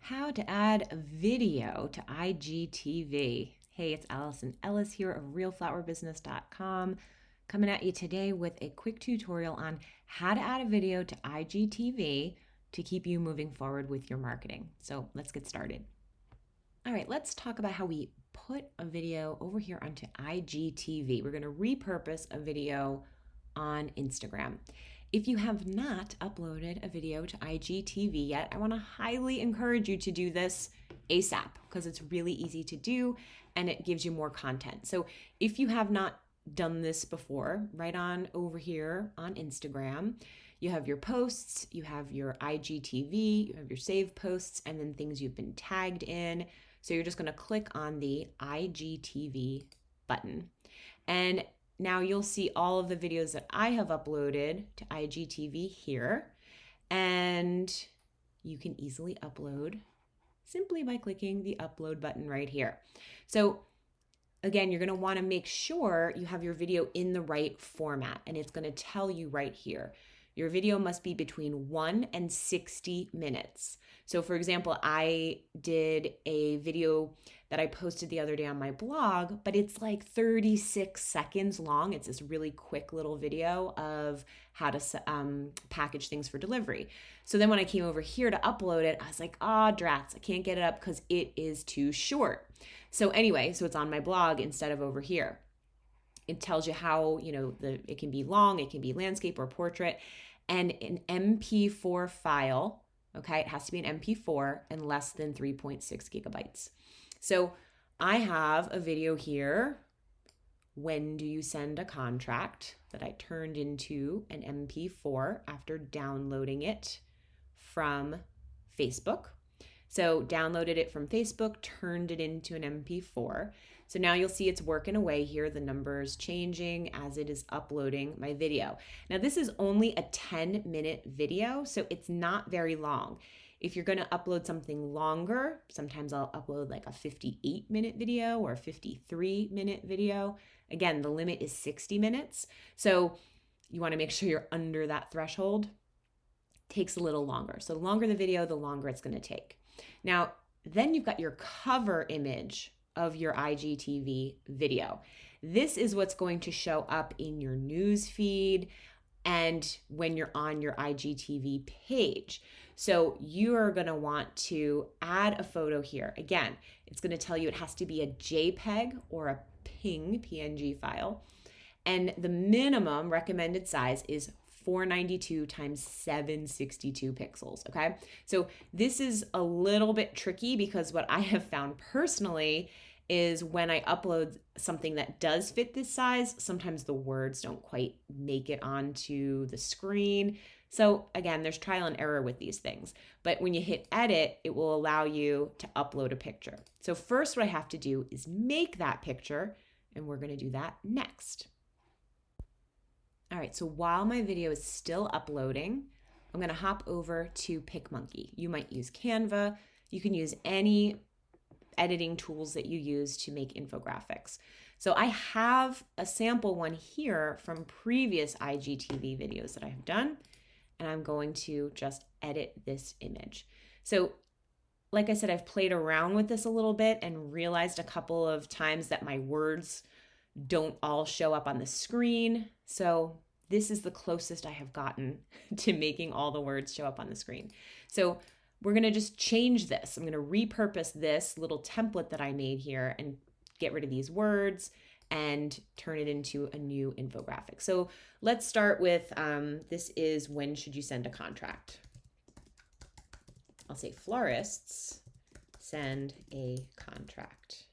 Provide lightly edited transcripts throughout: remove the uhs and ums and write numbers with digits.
How to add a video to IGTV. Hey, it's Alison Ellis here of realflowerbusiness.com, coming at you today with a quick tutorial on how to add a video to IGTV to keep you moving forward with your marketing. So let's get started. All right, let's talk about how we put a video over here onto IGTV. We're going to repurpose a video on Instagram. If you have not uploaded a video to IGTV yet, I want to highly encourage you to do this ASAP because it's really easy to do and it gives you more content. So if you have not done this before, right on over here on Instagram, you have your posts, you have your IGTV, you have your saved posts, and then things you've been tagged in. So you're just going to click on the IGTV button. And now you'll see all of the videos that I have uploaded to IGTV here, and you can easily upload simply by clicking the upload button right here. So again, you're going to want to make sure you have your video in the right format, and it's going to tell you right here. Your video must be between 1 and 60 minutes. So for example, I did a video that I posted the other day on my blog, but it's like 36 seconds long. It's this really quick little video of how to package things for delivery. So then when I came over here to upload it, I was like, drats, I can't get it up because it is too short. So anyway, so it's on my blog instead of over here. It tells you how, it can be long, it can be landscape or portrait, and an MP4 file, okay? It has to be an MP4 and less than 3.6 gigabytes. So I have a video here, when do you send a contract, that I turned into an MP4 after downloading it from Facebook. So downloaded it from Facebook, turned it into an MP4. So now you'll see it's working away here, the numbers changing as it is uploading my video. Now this is only a 10-minute video, so it's not very long. If you're gonna upload something longer, sometimes I'll upload like a 58-minute video or a 53-minute video. Again, the limit is 60 minutes. So you wanna make sure you're under that threshold. Takes a little longer. So the longer the video, the longer it's gonna take. Now, then you've got your cover image of your IGTV video. This is what's going to show up in your news feed and when you're on your IGTV page. So you are going to want to add a photo here. Again, it's going to tell you it has to be a JPEG or a PNG file. And the minimum recommended size is 492 times 762 pixels, okay? So this is a little bit tricky because what I have found personally is when I upload something that does fit this size, sometimes the words don't quite make it onto the screen. So again, there's trial and error with these things. But when you hit edit, it will allow you to upload a picture. So first what I have to do is make that picture, and we're gonna do that next. All right, so while my video is still uploading, I'm gonna hop over to PicMonkey. You might use Canva. You can use any editing tools that you use to make infographics. So I have a sample one here from previous IGTV videos that I have done, and I'm going to just edit this image. So like I said, I've played around with this a little bit and realized a couple of times that my words don't all show up on the screen. So this is the closest I have gotten to making all the words show up on the screen. So we're gonna just change this. I'm gonna repurpose this little template that I made here and get rid of these words and turn it into a new infographic. So let's start with, this is when should you send a contract? I'll say florists send a contract,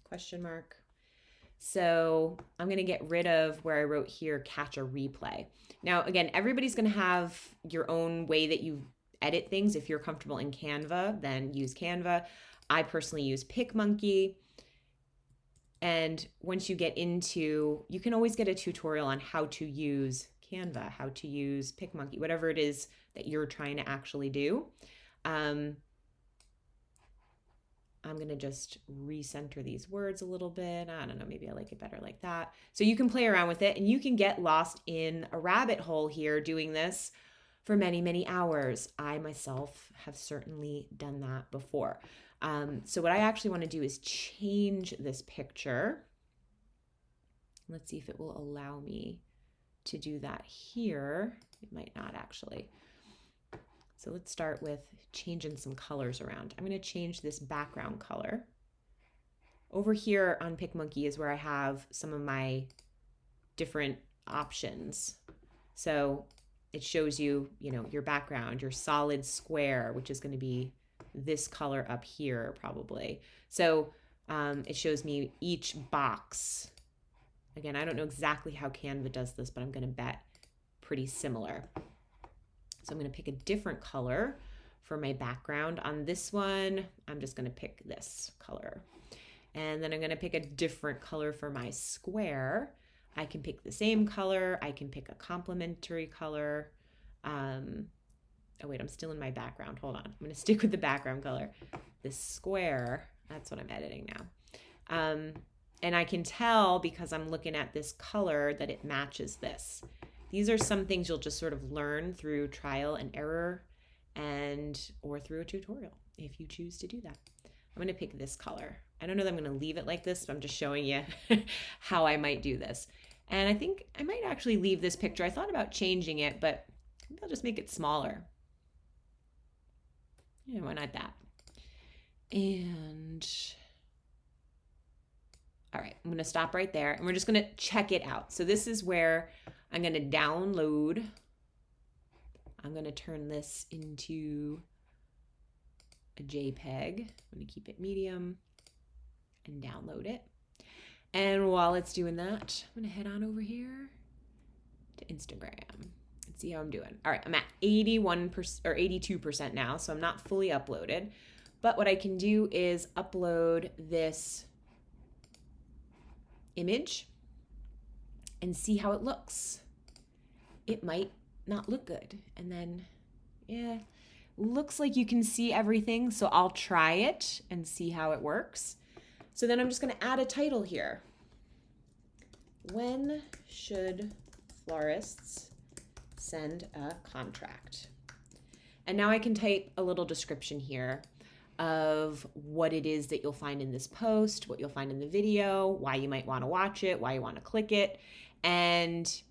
question mark. So I'm going to get rid of where I wrote here, catch a replay. Now, again, everybody's going to have your own way that you edit things. If you're comfortable in Canva, then use Canva. I personally use PicMonkey. And once you get into, you can always get a tutorial on how to use Canva, how to use PicMonkey, whatever it is that you're trying to actually do. I'm going to just recenter these words a little bit. I don't know, maybe I like it better like that. So you can play around with it and you can get lost in a rabbit hole here doing this for many, many hours. I myself have certainly done that before. So what I actually want to do is change this picture. Let's see if it will allow me to do that here. It might not actually. So let's start with changing some colors around. I'm going to change this background color. Over here on PicMonkey is where I have some of my different options. So it shows you, your background, your solid square, which is going to be this color up here probably. So it shows me each box. Again, I don't know exactly how Canva does this, but I'm going to bet pretty similar. So I'm going to pick a different color for my background. On this one, I'm just going to pick this color. And then I'm going to pick a different color for my square. I can pick the same color. I can pick a complementary color. Oh wait, I'm still in my background. Hold on. I'm going to stick with the background color. This square, that's what I'm editing now. And I can tell because I'm looking at this color that it matches this. These are some things you'll just sort of learn through trial and error or through a tutorial if you choose to do that. I'm going to pick this color. I don't know that I'm going to leave it like this, but I'm just showing you how I might do this. And I think I might actually leave this picture. I thought about changing it, but maybe I'll just make it smaller. Yeah, why not that? And all right, I'm going to stop right there and we're just going to check it out. So this is where I'm going to download. I'm going to turn this into a JPEG. I'm going to keep it medium and download it. And while it's doing that, I'm going to head on over here to Instagram and see how I'm doing. All right, I'm at 81% or 82% now, so I'm not fully uploaded. But what I can do is upload this image and see how it looks. It might not look good. And then, yeah, looks like you can see everything. So I'll try it and see how it works. So then I'm just going to add a title here. When should florists send a contract? And now I can type a little description here of what it is that you'll find in this post, what you'll find in the video, why you might want to watch it, why you want to click it. And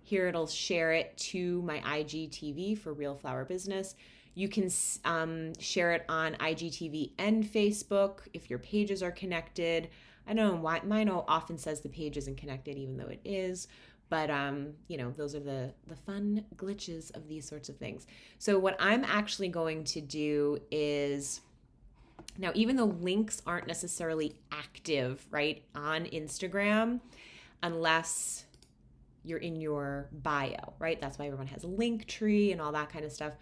here it'll share it to my IGTV for Real Flower Business. You can share it on IGTV and Facebook if your pages are connected. I don't know why mine often says the page isn't connected, even though it is. But, those are the fun glitches of these sorts of things. So what I'm actually going to do is, now even though links aren't necessarily active, right, on Instagram, unless you're in your bio, right? That's why everyone has a link tree and all that kind of stuff.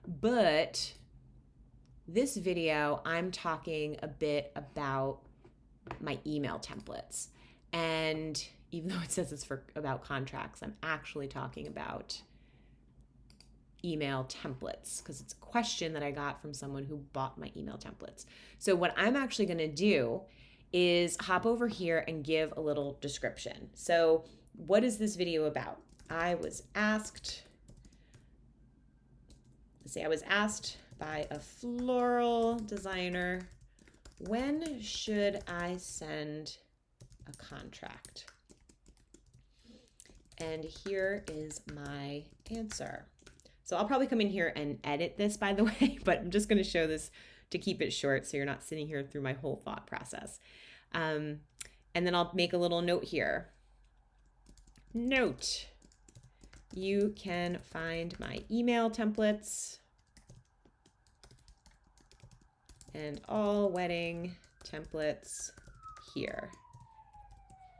But this video, I'm talking a bit about my email templates. And even though it says it's about contracts, I'm actually talking about email templates because it's a question that I got from someone who bought my email templates. So what I'm actually going to do is hop over here and give a little description. So what is this video about? I was asked by a floral designer, when should I send a contract? And here is my answer. So I'll probably come in here and edit this, by the way, but I'm just going to show this to keep it short so you're not sitting here through my whole thought process. And then I'll make a little note here. Note, you can find my email templates and all wedding templates here.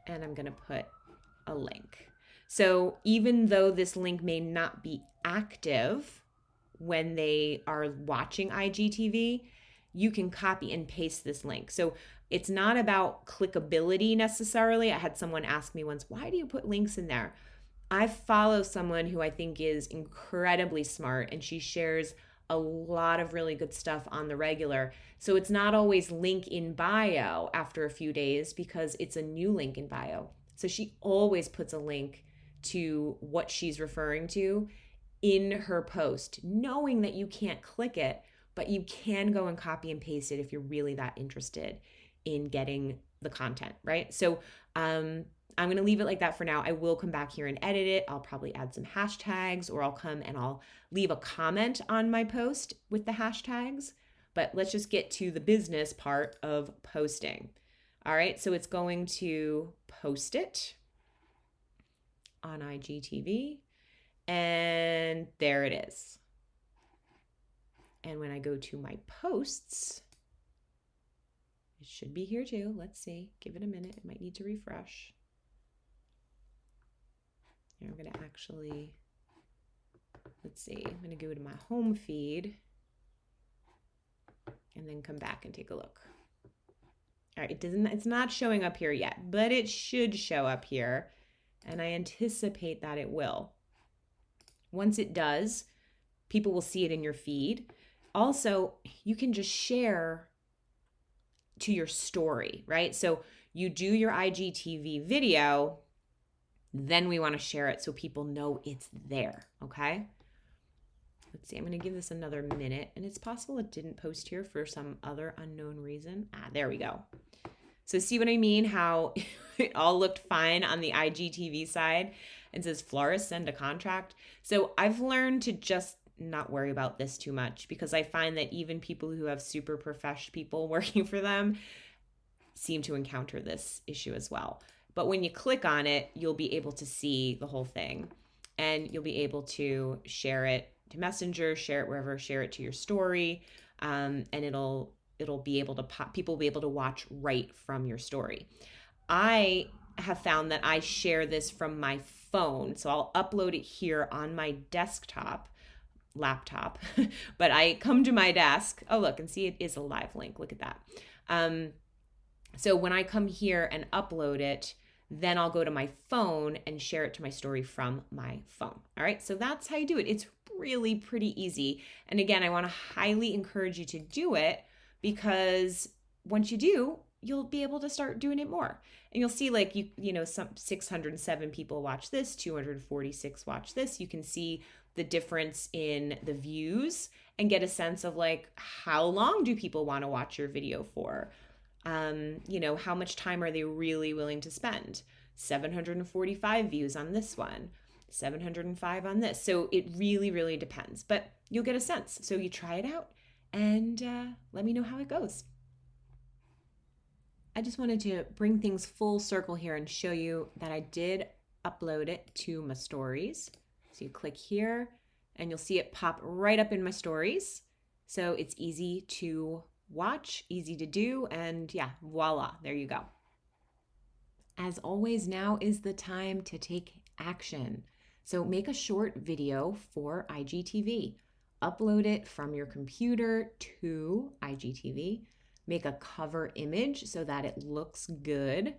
And I'm going to put a link. So even though this link may not be active when they are watching IGTV, you can copy and paste this link. So it's not about clickability necessarily. I had someone ask me once, why do you put links in there? I follow someone who I think is incredibly smart, and she shares a lot of really good stuff on the regular. So it's not always link in bio after a few days because it's a new link in bio. So she always puts a link to what she's referring to in her post, knowing that you can't click it, but you can go and copy and paste it if you're really that interested in getting the content, right? So I'm going to leave it like that for now. I will come back here and edit it. I'll probably add some hashtags, or I'll come and I'll leave a comment on my post with the hashtags. But let's just get to the business part of posting. All right, so it's going to post it on IGTV, and there it is. And when I go to my posts, it should be here too. Let's see. Give it a minute. It might need to refresh. Here, I'm going to actually, let's see. I'm going to go to my home feed and then come back and take a look. All right, it's not showing up here yet, but it should show up here, and I anticipate that it will. Once it does, people will see it in your feed. Also, you can just share to your story, right? So you do your IGTV video, then we want to share it so people know it's there, okay? Let's see, I'm going to give this another minute, and it's possible it didn't post here for some other unknown reason. There we go. So see what I mean? How it all looked fine on the IGTV side and says florist send a contract. So I've learned to just not worry about this too much, because I find that even people who have super professional people working for them seem to encounter this issue as well. But when you click on it, you'll be able to see the whole thing, and you'll be able to share it to Messenger, share it wherever, share it to your story, and it'll be able to pop. People will be able to watch right from your story. I have found that I share this from my phone, so I'll upload it here on my laptop, but I come to my desk. Oh, look, and see, it is a live link. Look at that. So when I come here and upload it, then I'll go to my phone and share it to my story from my phone. All right, so that's how you do it. It's really pretty easy. And again, I want to highly encourage you to do it, because once you do, you'll be able to start doing it more. And you'll see, like, you know, some 607 people watch this, 246 watch this. You can see the difference in the views and get a sense of, like, how long do people want to watch your video for? You know, how much time are they really willing to spend? 745 views on this one, 705 on this. So it really, really depends, but you'll get a sense. So you try it out and let me know how it goes. I just wanted to bring things full circle here and show you that I did upload it to my stories. So you click here and you'll see it pop right up in my stories. So it's easy to watch, easy to do, and yeah, voila, there you go. As always, now is the time to take action. So make a short video for IGTV. Upload it from your computer to IGTV. Make a cover image so that it looks good,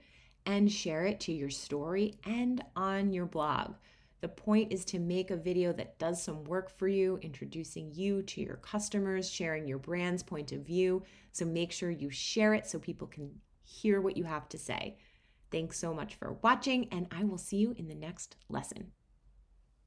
and share it to your story and on your blog. The point is to make a video that does some work for you, introducing you to your customers, sharing your brand's point of view. So make sure you share it so people can hear what you have to say. Thanks so much for watching, and I will see you in the next lesson.